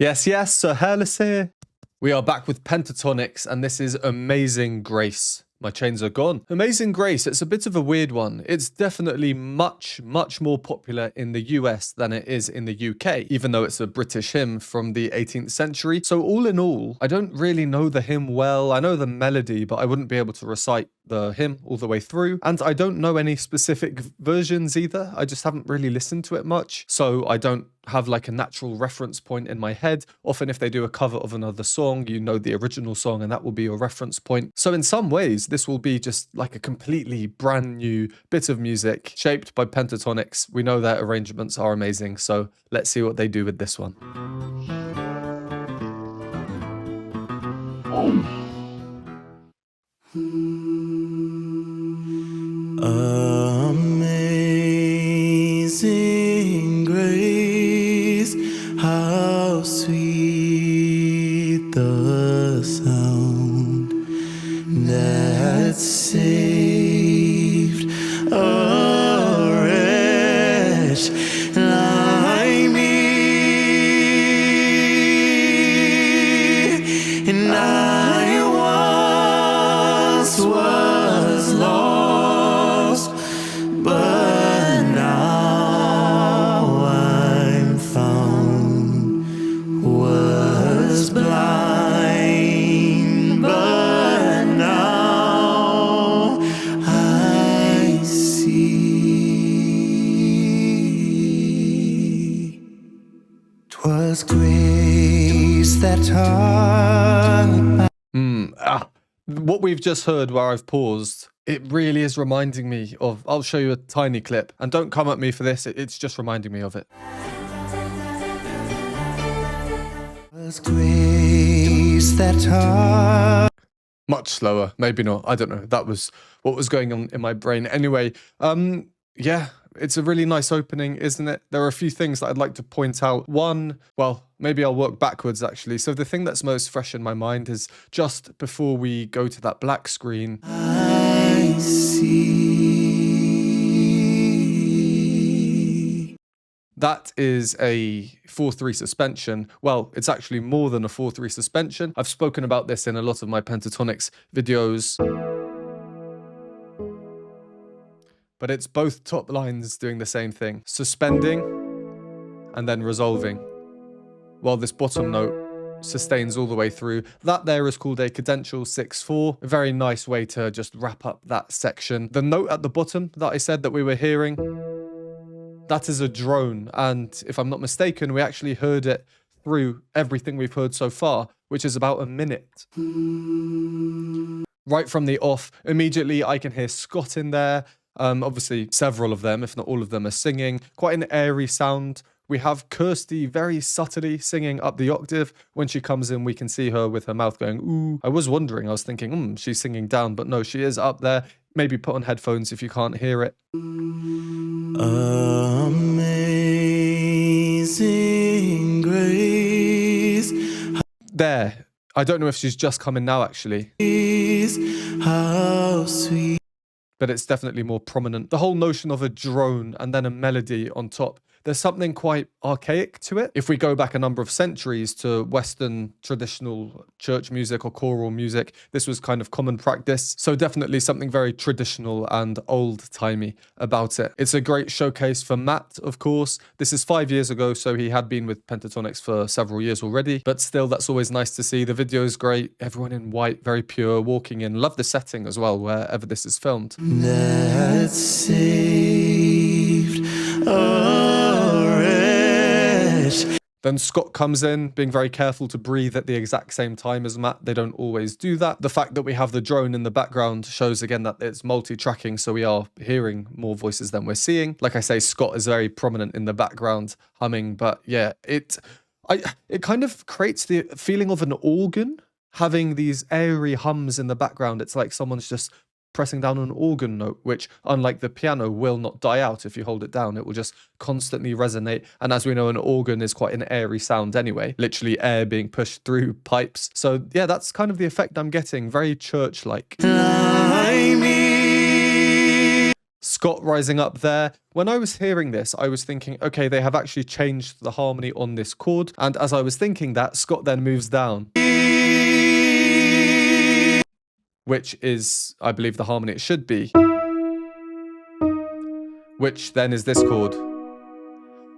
Yes, yes, Sir Hairless here. We are back with Pentatonix, and this is Amazing Grace. My chains are gone. Amazing Grace, it's a bit of a weird one. It's definitely much more popular in the US than it is in the UK, even though it's a British hymn from the 18th century. So all in all, I don't really know the hymn well. I know the melody, but I wouldn't be able to recite the hymn all the way through. And I don't know any specific versions either. I just haven't really listened to it much. So I don't have like a natural reference point in my head. Often if they do a cover of another song, you know the original song and that will be your reference point. So in some ways, this will be just like a completely brand new bit of music shaped by Pentatonix. We know their arrangements are amazing, so let's see what they do with this one. Amazing grace, how sweet the sound that saved a wretch like me. And I once was lost, but now I'm found. Was blind, but now I see. 'Twas grace that taught. What we've just heard where I've paused, it really is reminding me of, I'll show you a tiny clip, and don't come at me for this, it's just reminding me of it. Grace that taught. Much slower, maybe not, I don't know. That was what was going on in my brain. Anyway, yeah, it's a really nice opening, isn't it? There are a few things that I'd like to point out. One, well, maybe I'll work backwards actually. So the thing that's most fresh in my mind is just before we go to that black screen. I see. That is a 4/3 suspension. Well, it's actually more than a 4/3 suspension. I've spoken about this in a lot of my Pentatonix videos. But it's both top lines doing the same thing. Suspending and then resolving. While this bottom note sustains all the way through. That there is called a cadential 6/4. A very nice way to just wrap up that section. The note at the bottom that I said that we were hearing, that is a drone, and if I'm not mistaken, we actually heard it through everything we've heard so far, which is about a minute. Right from the off, immediately I can hear Scott in there. Obviously, several of them, if not all of them, are singing. Quite an airy sound. We have Kirsty very subtly singing up the octave. When she comes in, we can see her with her mouth going, ooh. I was wondering, I was thinking, she's singing down, but no, she is up there. Maybe put on headphones if you can't hear it. Amazing grace. There. I don't know if she's just coming now, actually. How sweet. But it's definitely more prominent. The whole notion of a drone and then a melody on top. There's something quite archaic to it. If we go back a number of centuries to Western traditional church music or choral music, this was kind of common practice. So definitely something very traditional and old-timey about it. It's a great showcase for Matt, of course. This is 5 years ago, so he had been with Pentatonix for several years already. But still, that's always nice to see. The video is great. Everyone in white, very pure, walking in. Love the setting as well, wherever this is filmed. That saved a wretch. Then Scott comes in, being very careful to breathe at the exact same time as Matt. They don't always do that. The fact that we have the drone in the background shows again that it's multi-tracking, so we are hearing more voices than we're seeing. Like I say, Scott is very prominent in the background humming, but yeah, it kind of creates the feeling of an organ, having these airy hums in the background. It's like someone's just pressing down an organ note, which, unlike the piano, will not die out if you hold it down. It will just constantly resonate. And as we know, an organ is quite an airy sound anyway, literally air being pushed through pipes. So yeah, that's kind of the effect I'm getting. Very church-like. Scott rising up there. When I was hearing this, I was thinking, okay, they have actually changed the harmony on this chord. And as I was thinking that, Scott then moves down, which is, I believe, the harmony it should be, which then is this chord.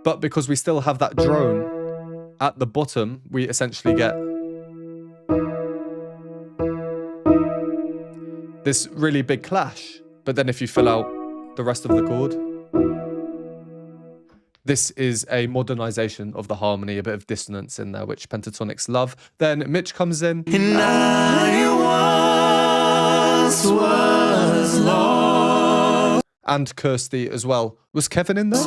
But because we still have that drone at the bottom, we essentially get this really big clash. But then if you fill out the rest of the chord, this is a modernization of the harmony, a bit of dissonance in there, which Pentatonix love. Then Mitch comes in. And I once was lost, And Kirsty as well. Was Kevin in there?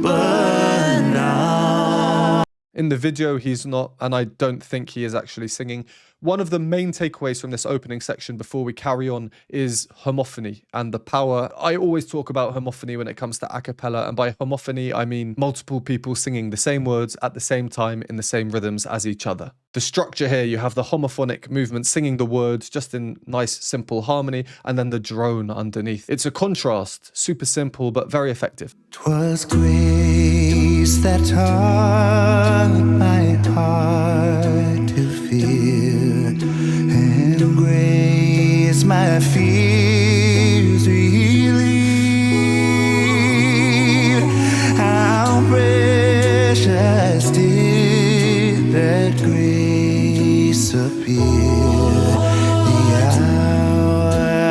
but now In the video, he's not, and I don't think he is actually singing. One of the main takeaways from this opening section before we carry on is homophony and the power. I always talk about homophony when it comes to acapella, and by homophony, I mean multiple people singing the same words at the same time in the same rhythms as each other. The structure here, you have the homophonic movement singing the words just in nice, simple harmony, and then the drone underneath. It's a contrast, super simple, but very effective. 'twas grace that taught my heart to fear, and grace my fears relieve. How precious did that grace appear the hour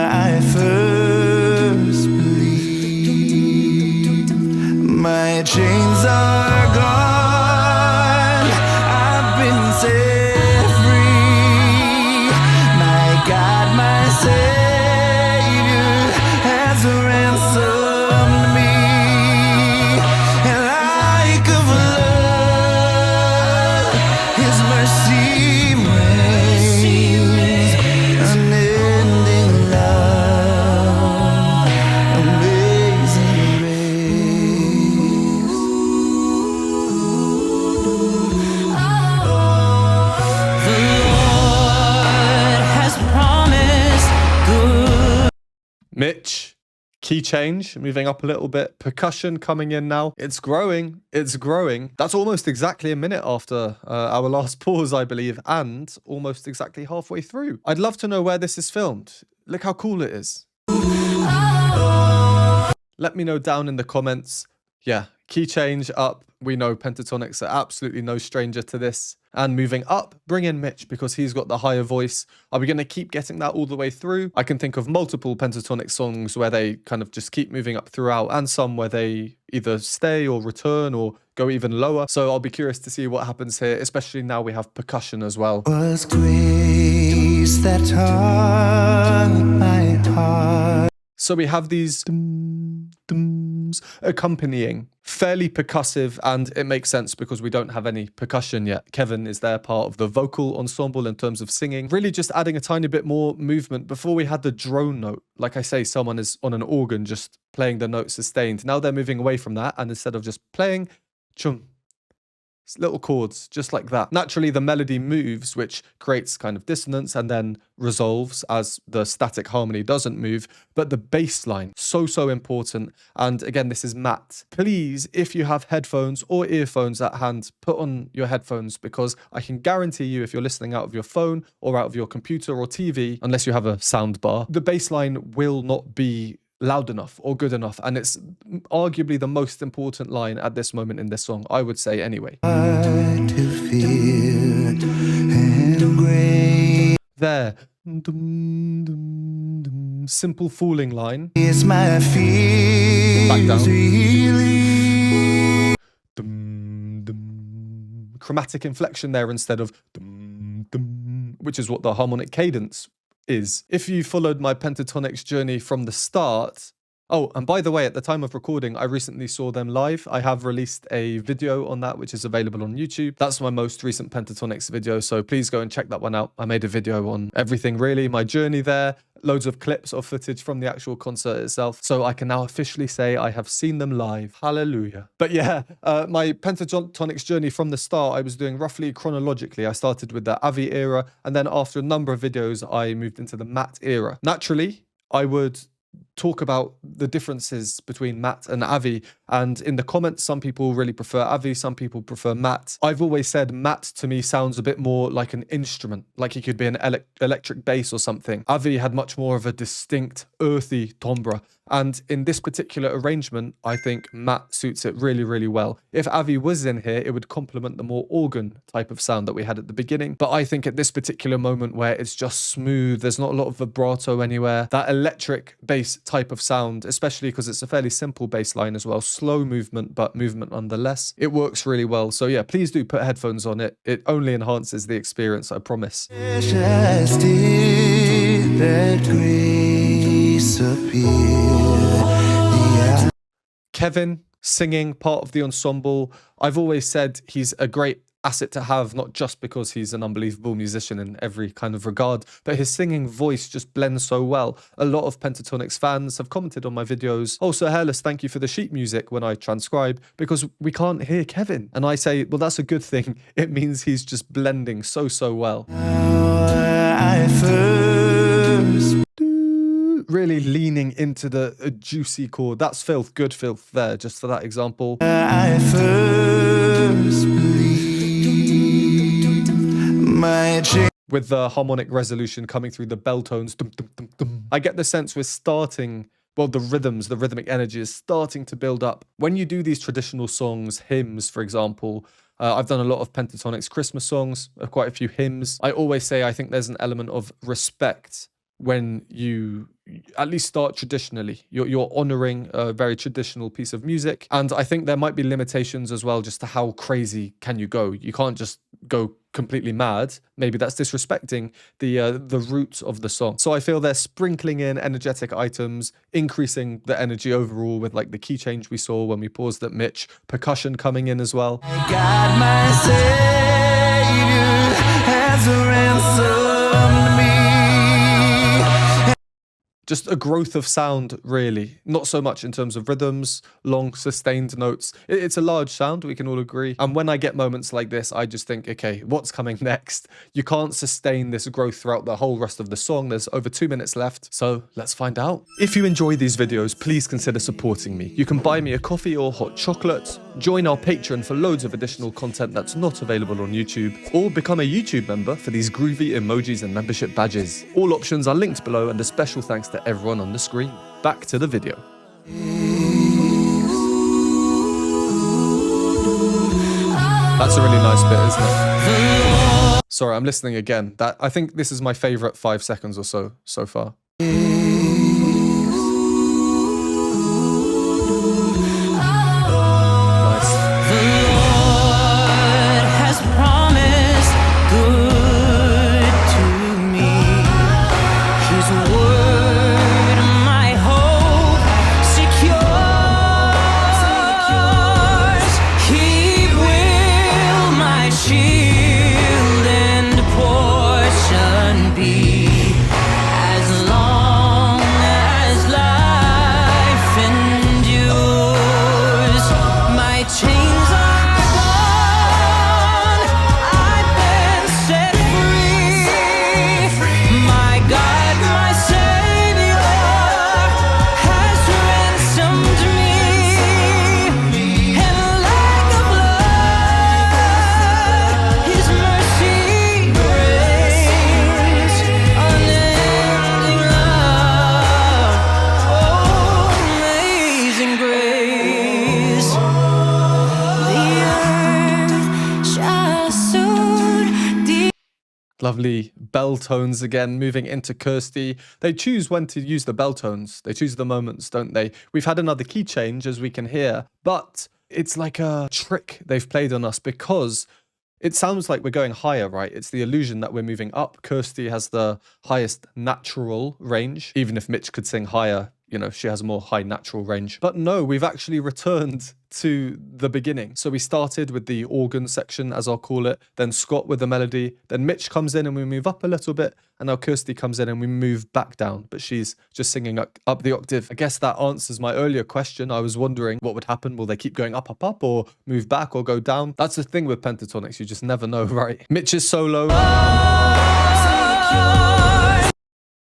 I first believed. My chains are gone, I've been set free. My God, my Savior has ransomed me. And like a flood, His mercy reigns. Unending love, amazing grace. The Lord has promised good. Mitch, key change, moving up a little bit. Percussion coming in now. It's growing. It's growing. That's almost exactly a minute after our last pause, I believe, and almost exactly halfway through. I'd love to know where this is filmed. Look how cool it is. Let me know down in the comments. Yeah, key change up. We know Pentatonix are absolutely no stranger to this. And moving up, bring in Mitch because he's got the higher voice. Are we going to keep getting that all the way through? I can think of multiple Pentatonix songs where they kind of just keep moving up throughout, and some where they either stay or return or go even lower. So I'll be curious to see what happens here, especially now we have percussion as well. Was grace that taught my heart. So we have these dums accompanying, fairly percussive, and it makes sense because we don't have any percussion yet. Kevin is there, part of the vocal ensemble in terms of singing, really just adding a tiny bit more movement. Before we had the drone note, like I say, someone is on an organ just playing the note sustained. Now they're moving away from that, and instead of just playing, chum, little chords just like that. Naturally, the melody moves, which creates kind of dissonance and then resolves as the static harmony doesn't move. But the bass line, so important. And again, this is Matt. Please, if you have headphones or earphones at hand, put on your headphones, because I can guarantee you, if you're listening out of your phone or out of your computer or TV, unless you have a sound bar, the bass line will not be loud enough or good enough, and it's arguably the most important line at this moment in this song, I would say anyway. To fear and grace There. Dum, dum, dum. Simple falling line. is my Back down. fears relieve. Dum, dum. Chromatic inflection there instead of dum, dum, which is what the harmonic cadence is. If you followed my Pentatonix journey from the start, oh, and by the way, at the time of recording, I recently saw them live. I have released a video on that, which is available on YouTube. That's my most recent Pentatonix video, so please go and check that one out. I made a video on everything, really, my journey there, loads of clips of footage from the actual concert itself. So I can now officially say I have seen them live. Hallelujah. But yeah, my Pentatonix journey from the start, I was doing roughly chronologically. I started with the Avi era, and then after a number of videos, I moved into the Matt era. Naturally, I would talk about the differences between Matt and Avi. And in the comments, some people really prefer Avi, some people prefer Matt. I've always said Matt to me sounds a bit more like an instrument, like he could be an electric bass or something. Avi had much more of a distinct, earthy timbre. And in this particular arrangement, I think Matt suits it really, really well. If Avi was in here, it would complement the more organ type of sound that we had at the beginning. But I think at this particular moment where it's just smooth, there's not a lot of vibrato anywhere, that electric bass type of sound, especially because it's a fairly simple bass line as well, slow movement, but movement nonetheless, it works really well. So yeah, please do put headphones on it. It only enhances the experience, I promise. Precious did that grace appear. Kevin singing, part of the ensemble. I've always said he's a great asset to have, not just because he's an unbelievable musician in every kind of regard, but his singing voice just blends so well. A lot of Pentatonix fans have commented on my videos, also Hairless, thank you for the sheet music when I transcribe, because we can't hear Kevin. And I say, well, that's a good thing. It means he's just blending so well. I first Really leaning into the juicy chord. That's filth, good filth there, just for that example. I first believed my change. With the harmonic resolution coming through the bell tones. Dum, dum, dum, dum. I get the sense we're starting, well, the rhythms, the rhythmic energy is starting to build up. When you do these traditional songs, hymns, for example, I've done a lot of Pentatonix Christmas songs, quite a few hymns. I always say I think there's an element of respect when you at least start traditionally. You're honoring a very traditional piece of music. And I think there might be limitations as well, just to how crazy can you go. You can't just go completely mad. Maybe that's disrespecting the roots of the song. So I feel they're sprinkling in energetic items, increasing the energy overall with like the key change we saw when we paused at Mitch, percussion coming in as well. God, my Savior, has ransomed me. Just a growth of sound, really. Not so much in terms of rhythms, long sustained notes. It's a large sound, we can all agree. And when I get moments like this, I just think, okay, what's coming next? You can't sustain this growth throughout the whole rest of the song. There's over 2 minutes left, so let's find out. If you enjoy these videos, please consider supporting me. You can buy me a coffee or hot chocolate, join our Patreon for loads of additional content that's not available on YouTube, or become a YouTube member for these groovy emojis and membership badges. All options are linked below, and a special thanks to everyone on the screen. Back to the video. That's a really nice bit, isn't it? Sorry, I'm listening again. I think this is my favorite 5 seconds or so far. Lovely bell tones again, moving into Kirsty. They choose when to use the bell tones. They choose the moments, don't they? We've had another key change, as we can hear, but it's like a trick they've played on us because it sounds like we're going higher, right? It's the illusion that we're moving up. Kirsty has the highest natural range. Even if Mitch could sing higher, you know, she has a more high natural range. But no, we've actually returned to the beginning. So we started with the organ section, as I'll call it, then Scott with the melody, then Mitch comes in and we move up a little bit, and now Kirsty comes in and we move back down, but she's just singing up the octave. I guess that answers my earlier question. I was wondering what would happen. Will they keep going up, or move back or go down? That's the thing with Pentatonix. You just never know, right? Mitch's solo.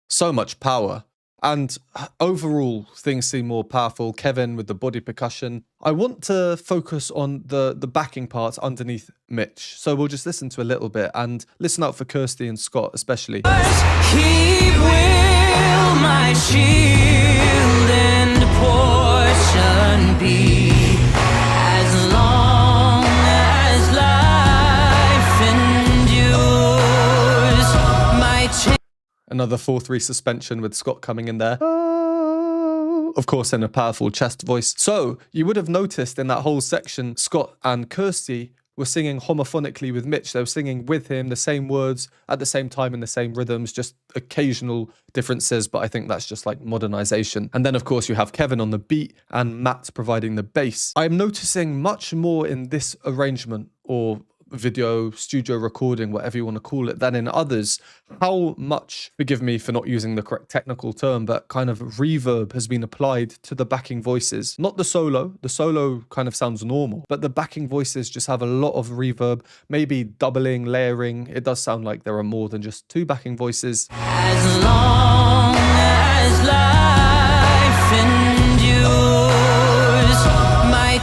So much power. And overall, things seem more powerful. Kevin with the body percussion. I want to focus on the backing parts underneath Mitch. So we'll just listen to a little bit and listen out for Kirsty and Scott especially. He will my shield and portion be, as long as life endures. My Another 4/3 suspension with Scott coming in there. Of course, in a powerful chest voice. So you would have noticed in that whole section, Scott and Kirsty were singing homophonically with Mitch. They were singing with him, the same words at the same time in the same rhythms, just occasional differences, but I think that's just like modernization. And then of course you have Kevin on the beat and Matt providing the bass. I'm noticing much more in this arrangement or video, studio recording, whatever you want to call it, than in others, how much, forgive me for not using the correct technical term, but kind of reverb has been applied to the backing voices. Not the solo kind of sounds normal, but the backing voices just have a lot of reverb, maybe doubling, layering. It does sound like there are more than just two backing voices. As long as life endures, my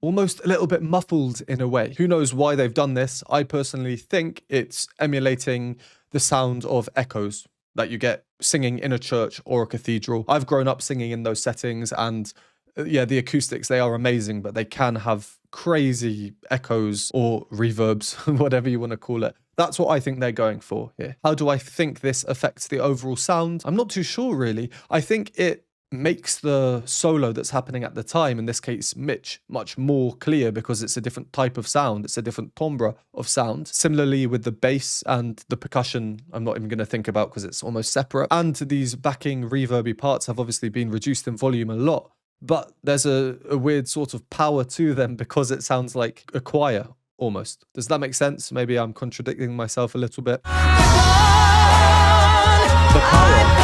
Almost a little bit muffled in a way. Who knows why they've done this? I personally think it's emulating the sound of echoes that you get singing in a church or a cathedral. I've grown up singing in those settings, and yeah, the acoustics, they are amazing, but they can have crazy echoes or reverbs, whatever you want to call it. That's what I think they're going for here. How do I think this affects the overall sound? I'm not too sure, really. I think it makes the solo that's happening at the time, in this case Mitch, much more clear because it's a different type of sound. It's a different timbre of sound. Similarly with the bass and the percussion, I'm not even going to think about because it's almost separate. And these backing reverby parts have obviously been reduced in volume a lot, but there's a weird sort of power to them because it sounds like a choir almost. Does that make sense? Maybe I'm contradicting myself a little bit. The power.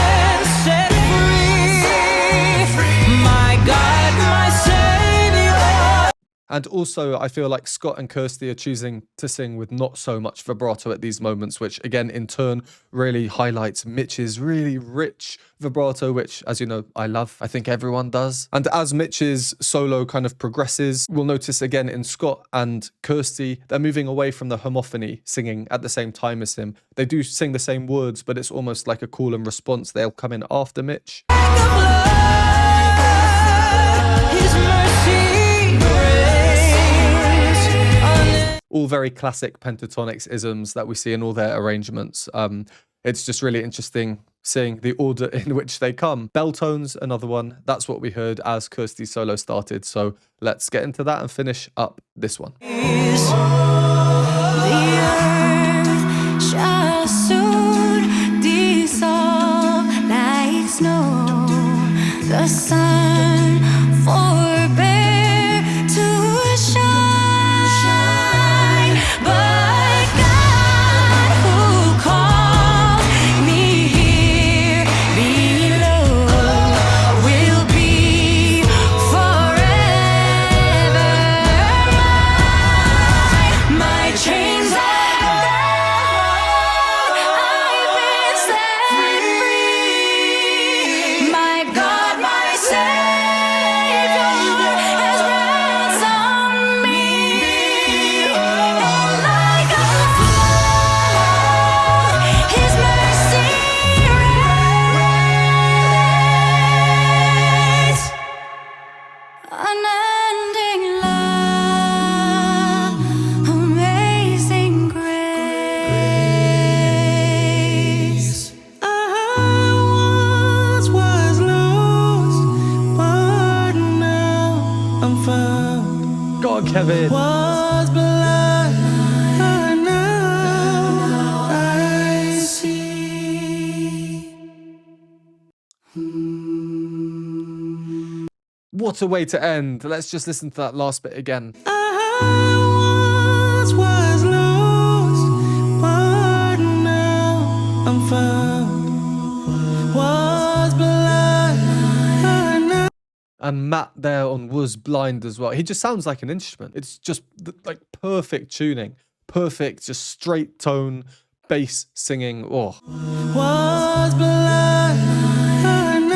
And also, I feel like Scott and Kirsty are choosing to sing with not so much vibrato at these moments, which again, in turn, really highlights Mitch's really rich vibrato, which, as you know, I love. I think everyone does. And as Mitch's solo kind of progresses, we'll notice again in Scott and Kirsty, they're moving away from the homophony, singing at the same time as him. They do sing the same words, but it's almost like a call and response. They'll come in after Mitch. All very classic Pentatonix isms that we see in all their arrangements. It's just really interesting seeing the order in which they come. Bell tones, another one. That's what we heard as Kirsty's solo started. So let's get into that and finish up this one. The earth shall soon dissolve like snow. The sun forbear to shine. But God who called me here below will be forever mine. My chains are gone, I've been set free. My God, my Savior has ransomed me. And like a flood, His mercy reigns. Unending love, amazing grace. I once was lost, but now I'm found. Go on, Kevin. Was blind, but now I see. What a way to end. Let's just listen to that last bit again. I once was lost, but now I'm found. Was blind, but now And Matt there on Was Blind as well. He just sounds like an instrument. It's just like perfect tuning. Perfect, just straight tone, bass singing. Oh. was blind, but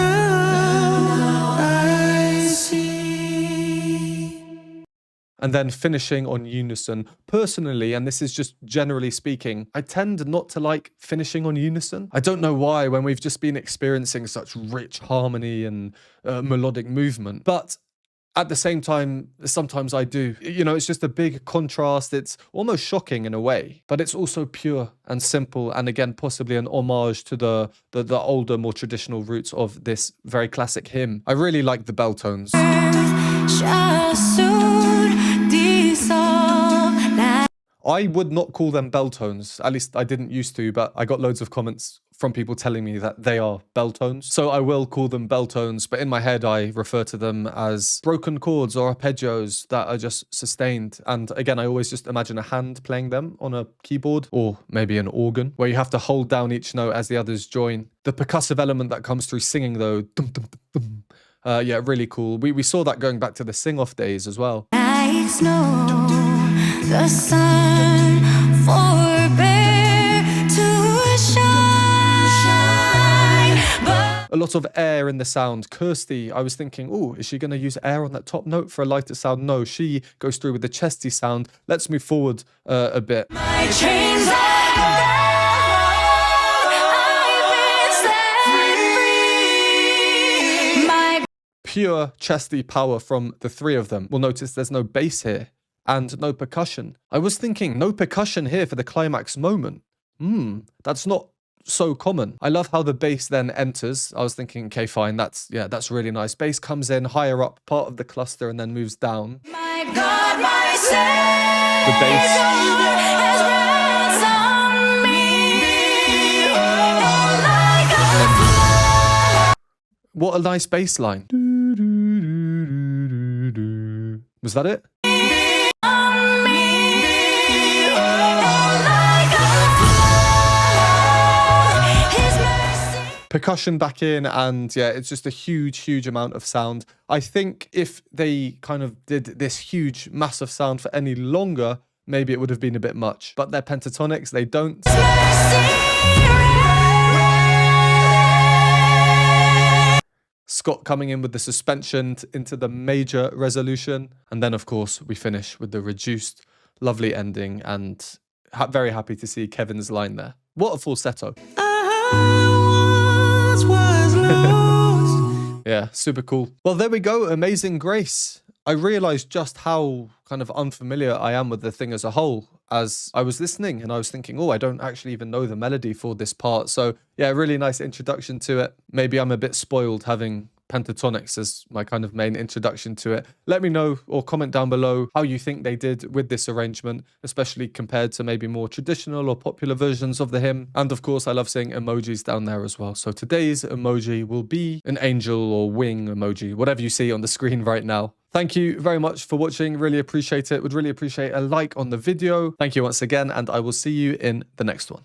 and then finishing on unison. Personally, and this is just generally speaking, I tend not to like finishing on unison. I don't know why when we've just been experiencing such rich harmony and melodic movement, but at the same time, sometimes I do. You know, it's just a big contrast. It's almost shocking in a way, but it's also pure and simple. And again, possibly an homage to the older, more traditional roots of this very classic hymn. I really like the bell tones. shall soon dissolve like I would not call them bell tones. At least I didn't used to, but I got loads of comments from people telling me that they are bell tones. So I will call them bell tones, but in my head, I refer to them as broken chords or arpeggios that are just sustained. And again, I always just imagine a hand playing them on a keyboard or maybe an organ where you have to hold down each note as the others join. The percussive element that comes through singing though, dum, dum, dum, dum. Yeah, really cool. We saw that going back to the sing-off days as well. snow. The sun forbear to shine, but A lot of air in the sound. Kirsty, I was thinking, oh, is she going to use air on that top note for a lighter sound? No, she goes through with the chesty sound. Let's move forward a bit. my chains are I've been set free. My Pure chesty power from the three of them. We'll notice there's no bass here and no percussion. I was thinking, no percussion here for the climax moment. That's not so common. I love how the bass then enters. I was thinking, okay, fine, that's really nice. Bass comes in higher up part of the cluster and then moves down. My God, my Savior The bass. has ransomed me. Oh, like a flood. What a nice bass line. Was that it? Percussion back in, and yeah, it's just a huge amount of sound. I think if they kind of did this huge, massive sound for any longer, maybe it would have been a bit much. But they're Pentatonix, they don't. Scott coming in with the suspension into the major resolution. And then, of course, we finish with the reduced, lovely ending, and very happy to see Kevin's line there. What a falsetto. Yeah, super cool. Well, there we go. Amazing Grace. I realized just how kind of unfamiliar I am with the thing as a whole as I was listening, and I was thinking, oh, I don't actually even know the melody for this part. So yeah, really nice introduction to it. Maybe I'm a bit spoiled having Pentatonix as my kind of main introduction to it. Let me know or comment down below how you think they did with this arrangement, especially compared to maybe more traditional or popular versions of the hymn. And of course, I love seeing emojis down there as well. So today's emoji will be an angel or wing emoji, whatever you see on the screen right now. Thank you very much for watching. Really appreciate it. Would really appreciate a like on the video. Thank you once again, and I will see you in the next one.